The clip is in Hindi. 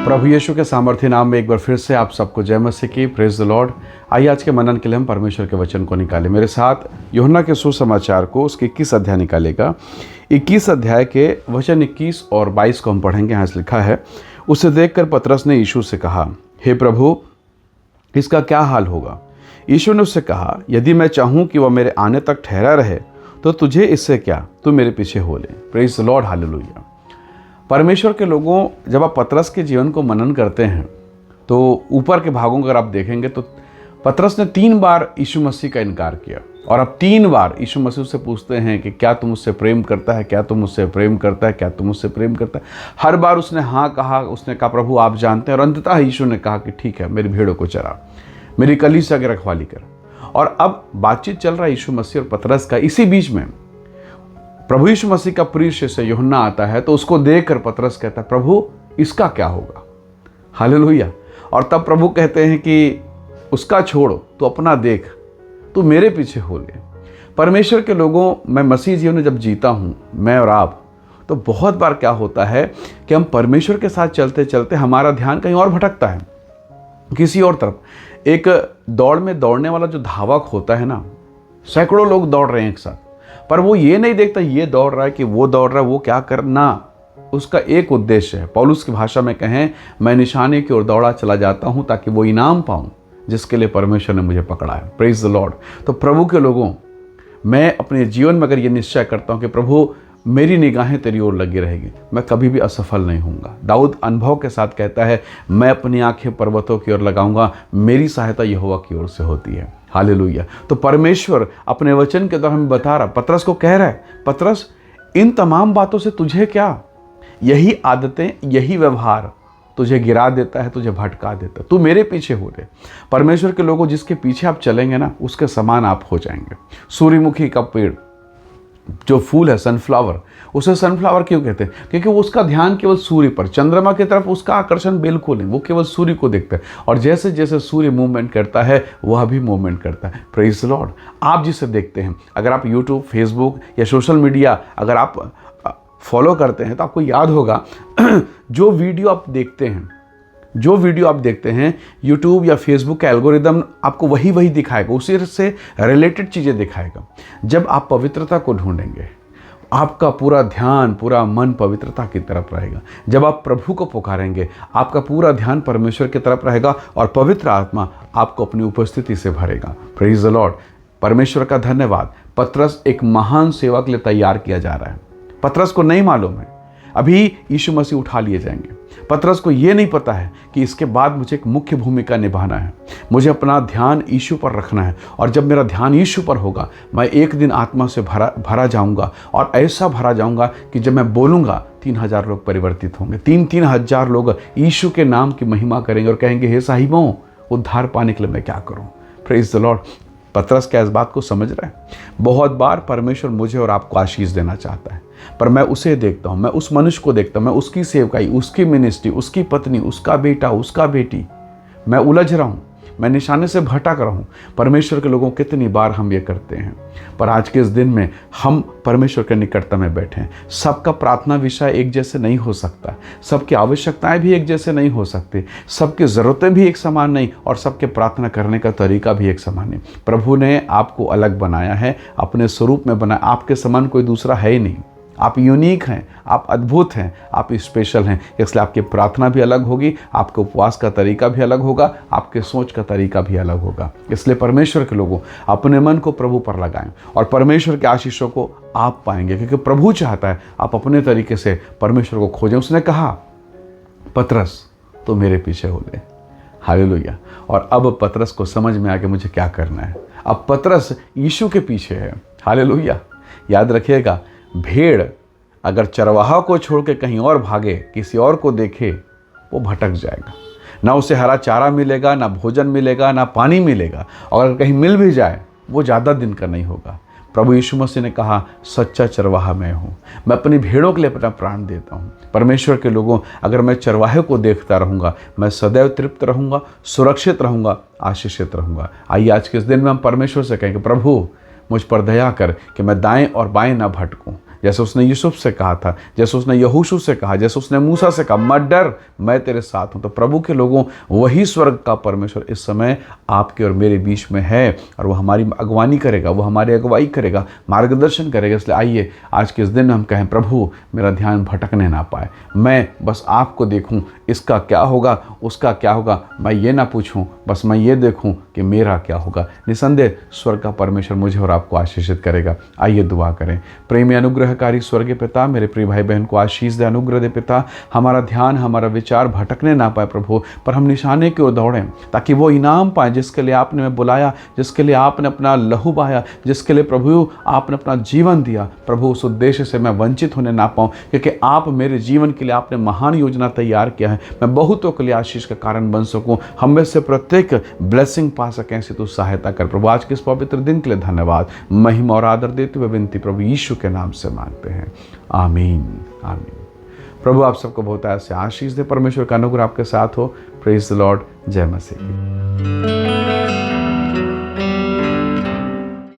प्रभु यीशु के सामर्थ्य नाम में एक बार फिर से आप सबको जय मसीह की। Praise the Lord. आइए आज के मनन के लिए हम परमेश्वर के वचन को निकालें। मेरे साथ यूहन्ना के सुसमाचार को उसके 21 अध्याय निकालेगा। 21 अध्याय के वचन 21 और 22 को हम पढ़ेंगे। यहाँ से लिखा है, उसे देखकर पतरस ने यीशु से कहा, हे प्रभु, इसका क्या हाल होगा? यीशु ने उससे कहा, यदि मैं चाहूँ कि वह मेरे आने तक ठहरा रहे तो तुझे इससे क्या, तू मेरे पीछे हो ले। Praise the Lord, hallelujah. परमेश्वर के लोगों, जब आप पतरस के जीवन को मनन करते हैं तो ऊपर के भागों को अगर आप देखेंगे तो पतरस ने 3 बार यीशु मसीह का इनकार किया और अब 3 बार यीशु मसीह से पूछते हैं कि क्या तुम मुझसे प्रेम करता है, क्या तुम मुझसे प्रेम करता है, क्या तुम मुझसे प्रेम करता है। हर बार उसने हाँ कहा। उसने कहा, प्रभु आप जानते हैं। और अंततः यीशु ने कहा कि ठीक है, मेरी भेड़ों को चरा, मेरी कलीसिया की रखवाली कर। और अब बातचीत चल रहा है यीशु मसीह और पतरस का। इसी बीच में प्रभु यीशु मसीह का प्रिय शिष्य यूहन्ना आता है, तो उसको देखकर पतरस कहता है, प्रभु इसका क्या होगा? हालेलुया। और तब प्रभु कहते हैं कि उसका छोड़ो, तो अपना देख, तू मेरे पीछे हो ले। परमेश्वर के लोगों, मैं मसीह जीवन में जब जीता हूँ, मैं और आप, तो बहुत बार क्या होता है कि हम परमेश्वर के साथ चलते चलते हमारा ध्यान कहीं और भटकता है, किसी और तरफ। एक दौड़ में दौड़ने वाला जो धावक होता है ना, सैकड़ों लोग दौड़ रहे हैं एक साथ, पर वो ये नहीं देखता ये दौड़ रहा है कि वो दौड़ रहा है, वो क्या करना। उसका एक उद्देश्य है। पौलुस की भाषा में कहें, मैं निशाने की ओर दौड़ा चला जाता हूं ताकि वो इनाम पाऊं जिसके लिए परमेश्वर ने मुझे पकड़ा है। Praise the Lord. तो प्रभु के लोगों, मैं अपने जीवन में अगर ये निश्चय करता हूं कि प्रभु मेरी निगाहें तेरी ओर लगी रहेगी, मैं कभी भी असफल नहीं होऊंगा। दाऊद अनुभव के साथ कहता है, मैं अपनी आंखें पर्वतों की ओर लगाऊंगा, मेरी सहायता यहोवा की ओर से होती है। हालेलुया। तो परमेश्वर अपने वचन के द्वारा हमें बता रहा, पतरस को कह रहा है, पतरस इन तमाम बातों से तुझे क्या? यही आदतें, यही व्यवहार तुझे गिरा देता है, तुझे भटका देता है। तू मेरे पीछे हो ले। परमेश्वर के लोगों, जिसके पीछे आप चलेंगे ना, उसके समान आप हो जाएंगे। सूर्यमुखी का पेड़ जो फूल है, सनफ्लावर, उसे सनफ्लावर क्यों कहते हैं? क्योंकि वो उसका ध्यान केवल सूर्य पर, चंद्रमा की तरफ उसका आकर्षण बिल्कुल नहीं, वो केवल सूर्य को देखता है। और जैसे जैसे सूर्य मूवमेंट करता है, वह भी मूवमेंट करता है। Praise the Lord. आप जिसे देखते हैं, अगर आप यूट्यूब, फेसबुक या सोशल मीडिया अगर आप फॉलो करते हैं, तो आपको याद होगा जो वीडियो आप देखते हैं यूट्यूब या फेसबुक का एल्गोरिदम आपको वही दिखाएगा, उसी से रिलेटेड चीज़ें दिखाएगा। जब आप पवित्रता को ढूंढेंगे, आपका पूरा ध्यान, पूरा मन पवित्रता की तरफ रहेगा। जब आप प्रभु को पुकारेंगे, आपका पूरा ध्यान परमेश्वर की तरफ रहेगा और पवित्र आत्मा आपको अपनी उपस्थिति से भरेगा। Praise the Lord. परमेश्वर का धन्यवाद। पतरस एक महान सेवा के लिए तैयार किया जा रहा है। पतरस को नहीं मालूम है अभी यीशु मसीह उठा लिए जाएंगे। पतरस को ये नहीं पता है कि इसके बाद मुझे एक मुख्य भूमिका निभाना है, मुझे अपना ध्यान यीशु पर रखना है। और जब मेरा ध्यान यीशु पर होगा, मैं एक दिन आत्मा से भरा जाऊंगा, और ऐसा भरा जाऊंगा कि जब मैं बोलूँगा 3000 लोग परिवर्तित होंगे। 3,000 लोग यीशु के नाम की महिमा करेंगे और कहेंगे, हे साहिबों, उद्धार पाने के लिए मैं क्या करूँ? Praise the Lord. पतरस क्या इस बात को समझ रहा है? बहुत बार परमेश्वर मुझे और आपको आशीष देना चाहता है, पर मैं उसे देखता हूँ, मैं उस मनुष्य को देखता हूँ, मैं उसकी सेवकाई, उसकी मिनिस्ट्री, उसकी पत्नी, उसका बेटा, उसका बेटी, मैं उलझ रहा हूँ, मैं निशाने से भटक रहा हूँ। परमेश्वर के लोगों, कितनी बार हम ये करते हैं। पर आज के इस दिन में हम परमेश्वर के निकटता में बैठे हैं। सबका प्रार्थना विषय एक जैसे नहीं हो सकता, सबकी आवश्यकताएं भी एक जैसे नहीं हो सकती, सबकी ज़रूरतें भी एक समान नहीं, और सबके प्रार्थना करने का तरीका भी एक समान नहीं। प्रभु ने आपको अलग बनाया है, अपने स्वरूप में बनाया। आपके समान कोई दूसरा है ही नहीं। आप यूनिक हैं, आप अद्भुत हैं, आप स्पेशल हैं। इसलिए आपकी प्रार्थना भी अलग होगी, आपके उपवास का तरीका भी अलग होगा, आपके सोच का तरीका भी अलग होगा। इसलिए परमेश्वर के लोगों, अपने मन को प्रभु पर लगाएं और परमेश्वर के आशीषों को आप पाएंगे, क्योंकि प्रभु चाहता है आप अपने तरीके से परमेश्वर को खोजें। उसने कहा, पतरस तो मेरे पीछे हो ले। हालेलुया। और अब पतरस को समझ में आ गया मुझे क्या करना है। अब पतरस यीशु के पीछे है। हालेलुया। याद रखिएगा, भेड़ अगर चरवाहा को छोड़ के कहीं और भागे, किसी और को देखे, वो भटक जाएगा। ना उसे हरा चारा मिलेगा, ना भोजन मिलेगा, ना पानी मिलेगा। और अगर कहीं मिल भी जाए, वो ज़्यादा दिन का नहीं होगा। प्रभु यीशु मसीह ने कहा, सच्चा चरवाहा मैं हूँ, मैं अपनी भेड़ों के लिए अपना प्राण देता हूँ। परमेश्वर के लोगों, अगर मैं चरवाहे को देखता रहूँगा, मैं सदैव तृप्त रहूँगा, सुरक्षित रहूँगा, आशीषित रहूँगा। आइए आज के इस दिन में हम परमेश्वर से कहेंगे, प्रभु मुझ पर दया कर कि मैं दाएं और बाएं ना भटकूं। जैसे उसने यूसुफ से कहा था, जैसे उसने यहोशू से कहा, जैसे उसने मूसा से कहा, मत डर, मैं तेरे साथ हूँ। तो प्रभु के लोगों, वही स्वर्ग का परमेश्वर इस समय आपके और मेरे बीच में है, और वो हमारी अगवानी करेगा, वो हमारी अगुवाई करेगा, मार्गदर्शन करेगा। इसलिए आइए आज के इस दिन हम कहें, प्रभु मेरा ध्यान भटकने ना पाए, मैं बस आपको देखूं, इसका क्या होगा, उसका क्या होगा, मैं ये ना पूछूं, बस मैं ये देखूं कि मेरा क्या होगा। निसंदेह स्वर्ग का परमेश्वर मुझे और आपको आशीषित करेगा। आइए दुआ करें। प्रेमी अनुग्रहकारी स्वर्गीय पिता, मेरे प्रिय भाई बहन को आशीष दे, अनुग्रह दे पिता। हमारा ध्यान, हमारा विचार भटकने ना पाए प्रभु, पर हम निशाने की ओर दौड़ें, ताकि वो इनाम पाएं जिसके लिए आपने हमें बुलाया, जिसके लिए आपने अपना लहू बहाया, जिसके लिए प्रभु आपने अपना जीवन दिया। प्रभु उस उद्देश्य से मैं वंचित होने ना पाऊँ, क्योंकि आप मेरे जीवन के लिए आपने महान योजना तैयार किया है। मैं बहुतों के लिए आशीष का कारण बन सकूं, हम में से प्रत्येक ब्लेसिंग पा सकें, ऐसी तू सहायता कर प्रभु। आज के इस पवित्र दिन के लिए धन्यवाद, महिमा और आदर देते हुए विनती प्रभु यीशु के नाम से मांगते हैं, आमीन आमीन। प्रभु आप सबको बहुत ऐसे आशीष दे, परमेश्वर का अनुग्रह आपके साथ हो। Praise the Lord. जय मसीह।